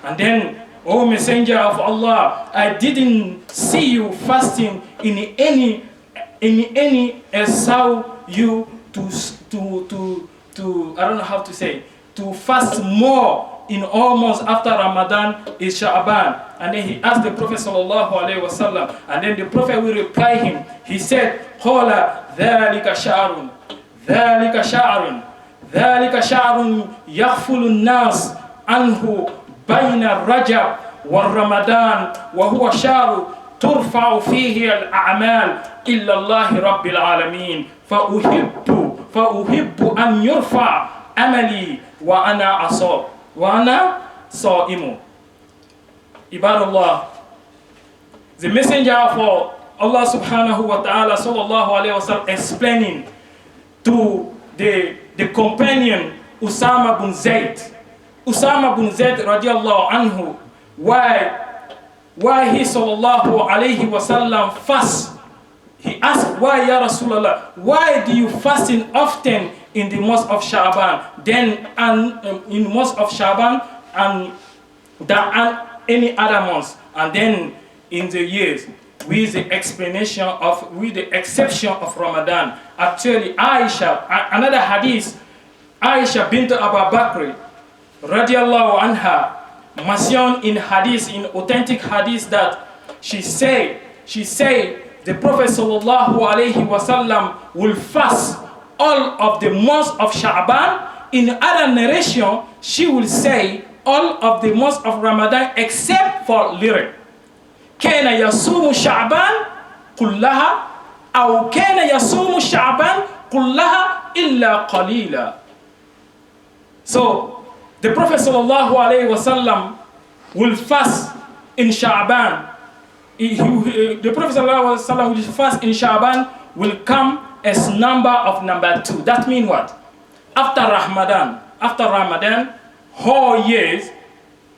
And then, O Messenger of Allah, I didn't see you fasting in any saw you to I don't know how to say, to fast more in almost after Ramadan is Sha'ban. And then he asked the Prophet sallallahu alaihi wasallam, and then the Prophet will reply him. He said, "Qala dhalika sha'run, dhalika sha'run, dhalika sha'run yaghfulu an-nas anhu bayna Rajab wa Ramadan wa huwa sha'ru ترفع فيه الأعمال إلا الله رب العالمين فأحب أن يرفع عملي وأنا صائم." عباد الله, the messenger of Allah subhanahu wa ta'ala sallallahu alayhi wa sallam explaining to the companion Usama bin Zayd radiallahu anhu why he sallallahu alayhi wa sallam fast. He asked, why ya Rasulullah, why do you fasting often in the month of Sha'ban, then in the month of Sha'ban and any other months, and then in the years, with the exception of Ramadan? Actually, Aisha, another hadith, Aisha bint Abu Bakr radiallahu anha, mentioned in hadith, in authentic hadith, that she said the Prophet sallallahu alaihi wasallam will fast all of the months of Sha'ban. In other narration, she will say all of the months of Ramadan except for lyric. Kana yasumu Sha'ban kullaha aw kana yasumu Sha'ban kullaha illa qalila. So the Prophet sallallahu alaihi wasallam will fast in Sha'ban. The Prophet sallallahu alaihi wasallam will fast in Sha'ban will come as number 2. That means what? After Ramadan, whole years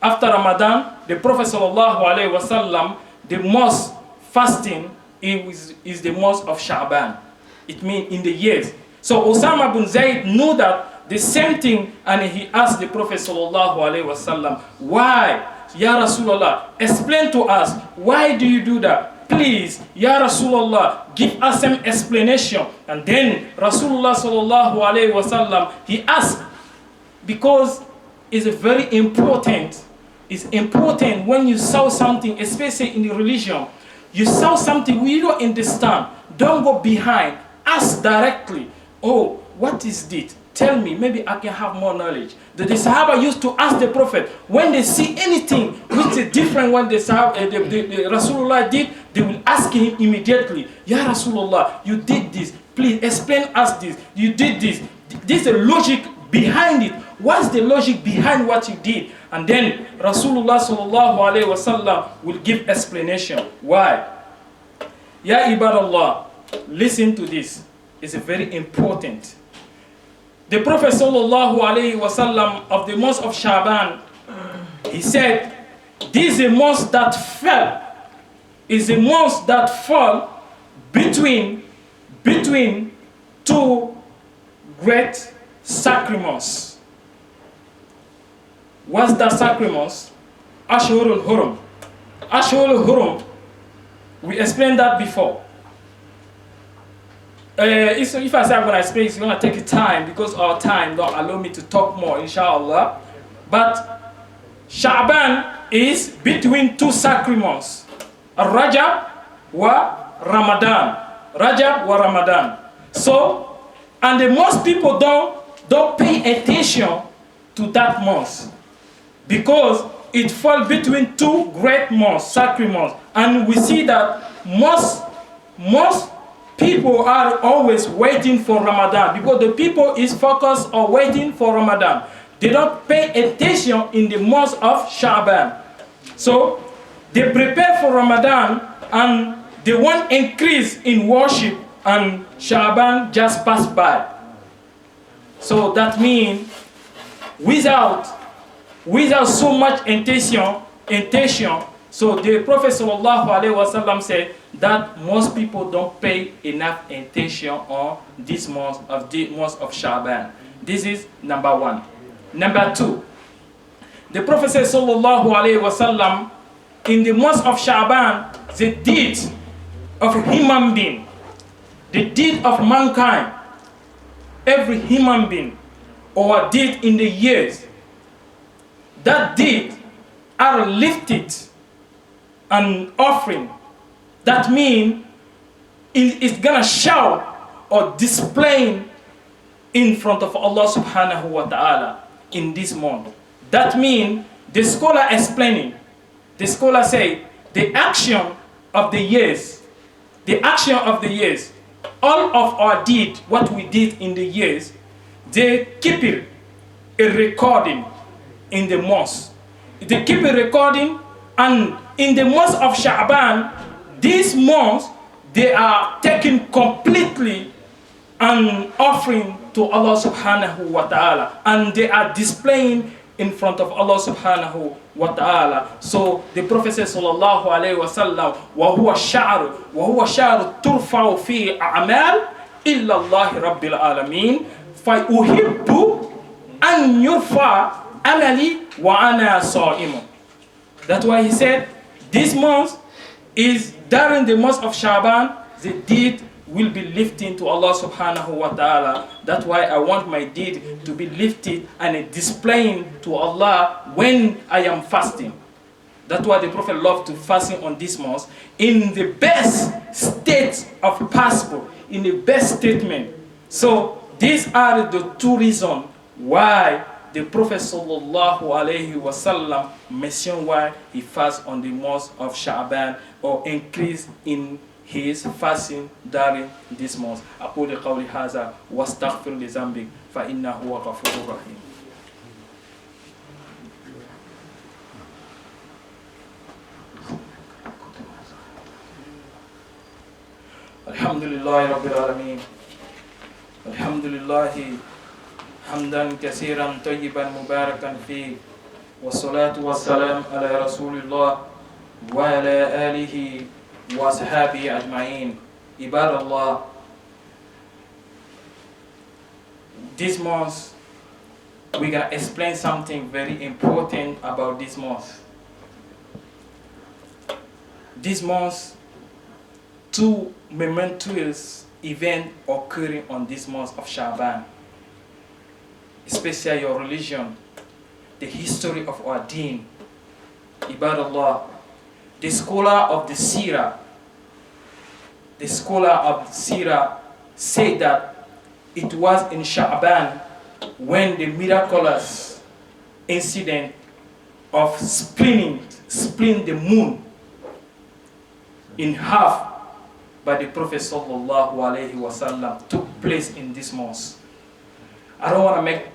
after Ramadan, the Prophet sallallahu alaihi wasallam, the most fasting is the month of Sha'ban. It means in the years. So Usama bin Zayd knew that the same thing, and he asked the Prophet sallallahu alaihi wasallam, why, Ya Rasulullah, explain to us, why do you do that? Please, Ya Rasulullah, give us some explanation. And then Rasulullah sallallahu alaihi wasallam, he asked, because it's very important. It's important when you saw something, especially in the religion, you saw something we don't understand, don't go behind, ask directly. Oh, what is this? Tell me, maybe I can have more knowledge. The Sahaba used to ask the Prophet when they see anything which is different when the Rasulullah did, they will ask him immediately, Ya Rasulullah, you did this, please explain us this, you did this. This is the logic behind it. What's the logic behind what you did? And then Rasulullah sallallahu alaihi wasallam will give explanation. Why? Ya Ibadallah, listen to this. It's very important. The Prophet sallallahu alaihi wasallam of the month of Sha'ban, he said, this is a month that fell, is a month that fell between two great sacraments. What's that sacraments? Ashhurul Hurum. Ashhurul Hurum, we explained that before. If I say I'm going to explain, it's going to take time because our time don't allow me to talk more, inshallah. But Sha'ban is between two sacraments, Rajab wa Ramadan. Rajab wa Ramadan. So, and the most people don't pay attention to that month because it falls between two great months, sacraments, and we see that most people are always waiting for Ramadan because the people is focused on waiting for Ramadan. They don't pay attention in the month of Sha'ban. So they prepare for Ramadan and they want increase in worship, and Sha'ban just passed by. So that means without so much intention, so the Prophet sallallahu alaihi wasallam said that most people don't pay enough attention on this month of Sha'ban. This is number 1. Number 2, The Prophet said, sallallahu alayhi wasallam, in the month of Sha'ban, the deed of a human being, the deed of mankind, every human being, or deed in the years, that deed are lifted and offering. That means it's gonna show or display in front of Allah subhanahu wa ta'ala in this month. That means the scholar explaining, the scholar say the action of the years, all of our deed, what we did in the years, they keep it a recording in the month. They keep a recording, and in the month of Sha'ban, this month, they are taken completely and offering to Allah subhanahu wa ta'ala, and they are displaying in front of Allah subhanahu wa ta'ala. So the Prophet says sallallahu alayhi wa sallam, وَهُوَ الشَّعْرُ تُرْفَعُ فِي أَعْمَالِ إِلَّا اللَّهِ رَبِّ الْعَالَمِينَ فَأُحِبُّ أَنْ يُرْفَعَ أَمَلِي وَأَنَا صَائِمٌ. That's why he said, this month is during the month of Sha'ban, the deed will be lifting to Allah subhanahu wa ta'ala. That's why I want my deed to be lifted and displaying to Allah when I am fasting. That's why the Prophet loved to fasting on this month in the best state of possible, in the best statement. So these are the two reasons why the Prophet sallallahu alayhi wa sallam mentioned why he fasts on the month of Sha'ban, or increase in his fasting during this month. أقول قولي هذا واستغفر لذنبي فإنه هو غفور رحيم. الحمد لله رب العالمين. الحمد لله حمدا كثيرا طيبا مباركا فيه، والصلاة والسلام على رسول الله وعلى آله وأصحابه أجمعين. عباد الله, this month we're gonna explain something very important about this month. This month, two momentous events occurring on this month of Sha'ban, especially your religion, the history of our deen. Ibadallah, the scholar of the Sirah said that it was in Sha'ban when the miraculous incident of splitting the moon in half by the Prophet sallallahu alaihi wasallam took place in this month. I don't want to make,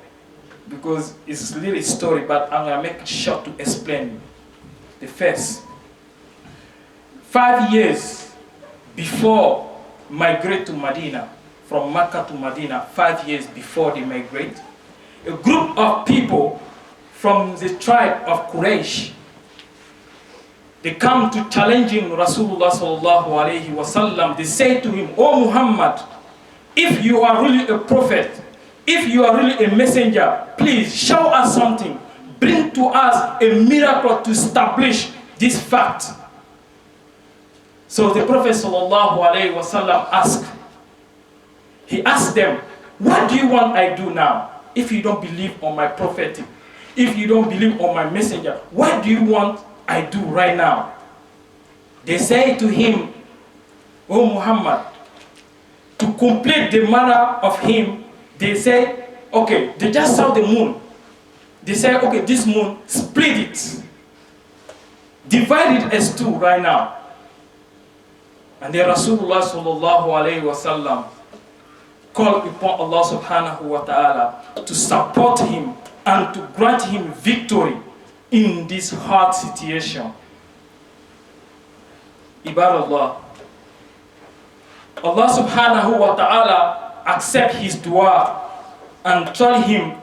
because it's a little story, but I'm going to make it short to explain the first. 5 years before migrate to Medina, from Mecca to Medina, 5 years before they migrate, a group of people from the tribe of Quraysh, they come to challenging Rasulullah sallallahu alaihi wasallam. They say to him, "O Muhammad, if you are really a prophet, if you are really a messenger, please show us something. Bring to us a miracle to establish this fact." So the Prophet sallallahu alaihi wasallam asked them, "What do you want I do now? If you don't believe on my prophetic, if you don't believe on my messenger, what do you want I do right now?" They say to him, "O Muhammad," to complete the manner of him, they say, okay, they just saw the moon. They say, okay, this moon, split it. Divide it as two right now. And then Rasulullah sallallahu alayhi wa sallam called upon Allah subhanahu wa ta'ala to support him and to grant him victory in this hard situation. Ibadallah, Allah subhanahu wa ta'ala accept his dua and told him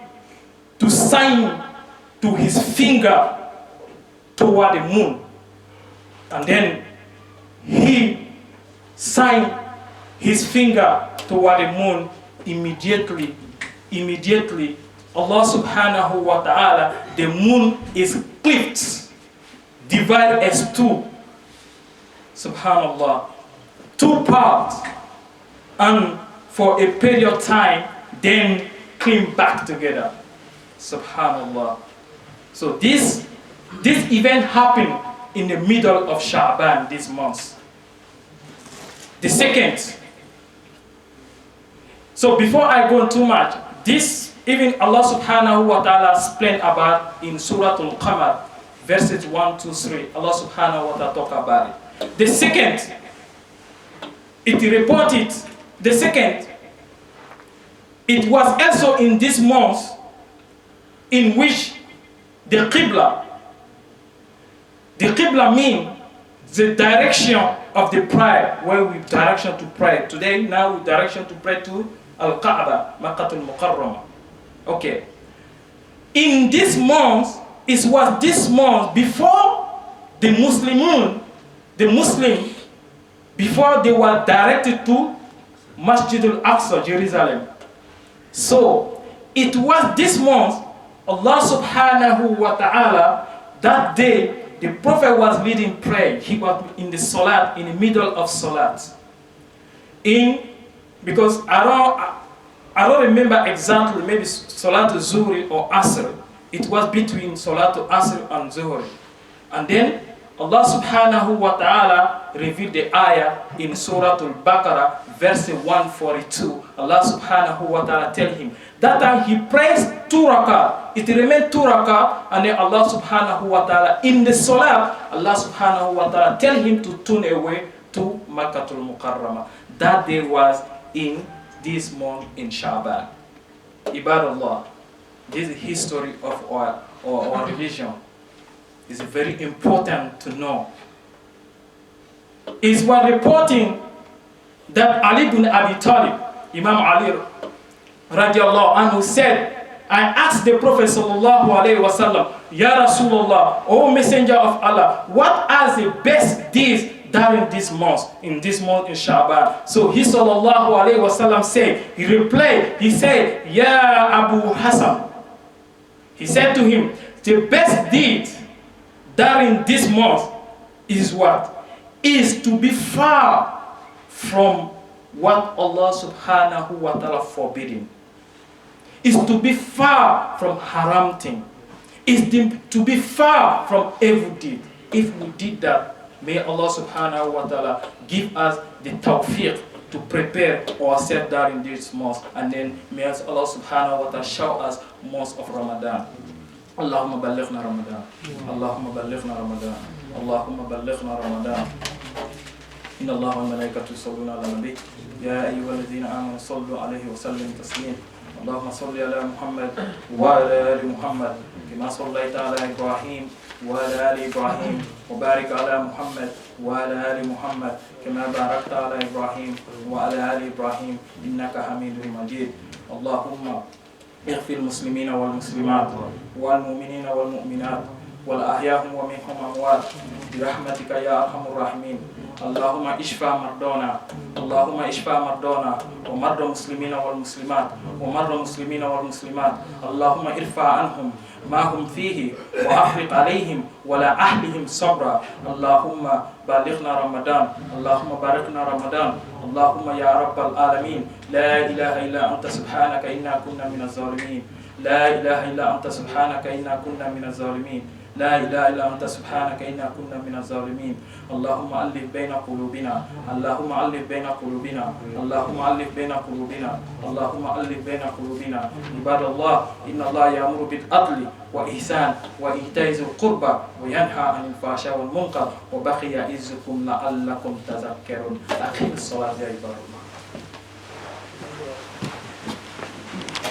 to sign to his finger toward the moon. And then he signed his finger toward the moon. Immediately Allah subhanahu wa ta'ala, the moon is clipped, divided as two. Subhanallah. Two parts. And for a period of time, then came back together. Subhanallah. So this event happened in the middle of Sha'ban this month. The second. So before I go too much, this even Allah subhanahu wa ta'ala explained about in Surah Al-Qamar, verses 1, 2, 3. Allah subhanahu wa ta'ala talk about it. The second, it reported, the second, it was also in this month in which the Qibla means the direction of the prayer, where we direction to pray. Today, now we direction to pray to Al-Kaaba, Makkah al-Mukarramah. Okay. In this month, it was this month before the Muslim, before they were directed to Masjid al-Aqsa, Jerusalem. So, it was this month, Allah subhanahu wa ta'ala, that day, the Prophet was leading prayer. He was in the Salat, in the middle of Salat. Because I don't remember exactly, maybe Salat Zuhri or Asr. It was between Salat Asr and Zuhri. And then Allah subhanahu wa ta'ala revealed the ayah in Surah Al-Baqarah, verse 142. Allah subhanahu wa ta'ala tell him, that time he prays 2 rakah. It remained 2 rakah, and then Allah subhanahu wa ta'ala, in the salah, Allah subhanahu wa ta'ala tell him to turn away to Makkah al-Mukarramah. That day was in this month in Sha'ban. Ibadallah, this is the history of our religion. It's very important to know. It's one reporting that Ali ibn Abi Talib, Imam Ali radiallahu anhu said, I asked the Prophet sallallahu alayhi wa sallam, Ya Rasulullah, O Messenger of Allah, what are the best deeds during this month, in Sha'ban? So he sallallahu alayhi wa sallam said, he replied, he said, Ya Abu Hassan. He said to him, the best deed during this month is what? Is to be far from what Allah subhanahu wa ta'ala forbidden. Is to be far from haram thing. Is to be far from evil deed. If we did that, may Allah subhanahu wa ta'ala give us the tawfiq to prepare ourselves during this month, and then may Allah subhanahu wa ta'ala show us month of Ramadan. Allahumma ballighna Ramadan. Allahumma ballighna Ramadan. Allahumma ballighna Ramadan. Inna Allah wa malaikatu yusalluna ala nabi. Ya ayyuhalladhina amanu sallu alayhi wa sallimu taslima. Allahumma salli ala Muhammad wa ala ali Muhammad kama sallaita ala Ibrahim wa ala ali Ibrahim wa barik ala Muhammad wa ala ali Muhammad kama barakta ala Ibrahim wa ala ali Ibrahim innaka Hamidum Majid. Allahumma اغفر المسلمين والمسلمات والمؤمنين والمؤمنات والأحياء ومنهم أموات برحمتك يا أرحم الراحمين. اللهم اشفى مرضانا، اللهم اشفى مرضانا ومرضى المسلمين والمسلمات ومرضى المسلمين والمسلمات. اللهم ارفع عنهم ما هم فيه وأفرق عليهم ولا أهلهم صبرا. اللهم بلغنا رمضان، اللهم باركنا رمضان. اللهم يا رب العالمين، لا إله إلا أنت سبحانك إنا كنا من الظالمين. لا إله إلا أنت سبحانك إنا كنا من الظالمين. لا إله إلا أنت سبحانك إنا كنا من الظالمين. اللهم ألف بين قلوبنا، اللهم ألف بين قلوبنا، اللهم ألف بين قلوبنا، اللهم ألف بين قلوبنا. عباد الله، إن الله يأمر بالعدل وإحسان وإيتاء ذي القربى وينهى عن الفحشاء والمنكر وبقي يعظكم لعلكم تذكرون. أقيموا الصلاة يا عباد الله.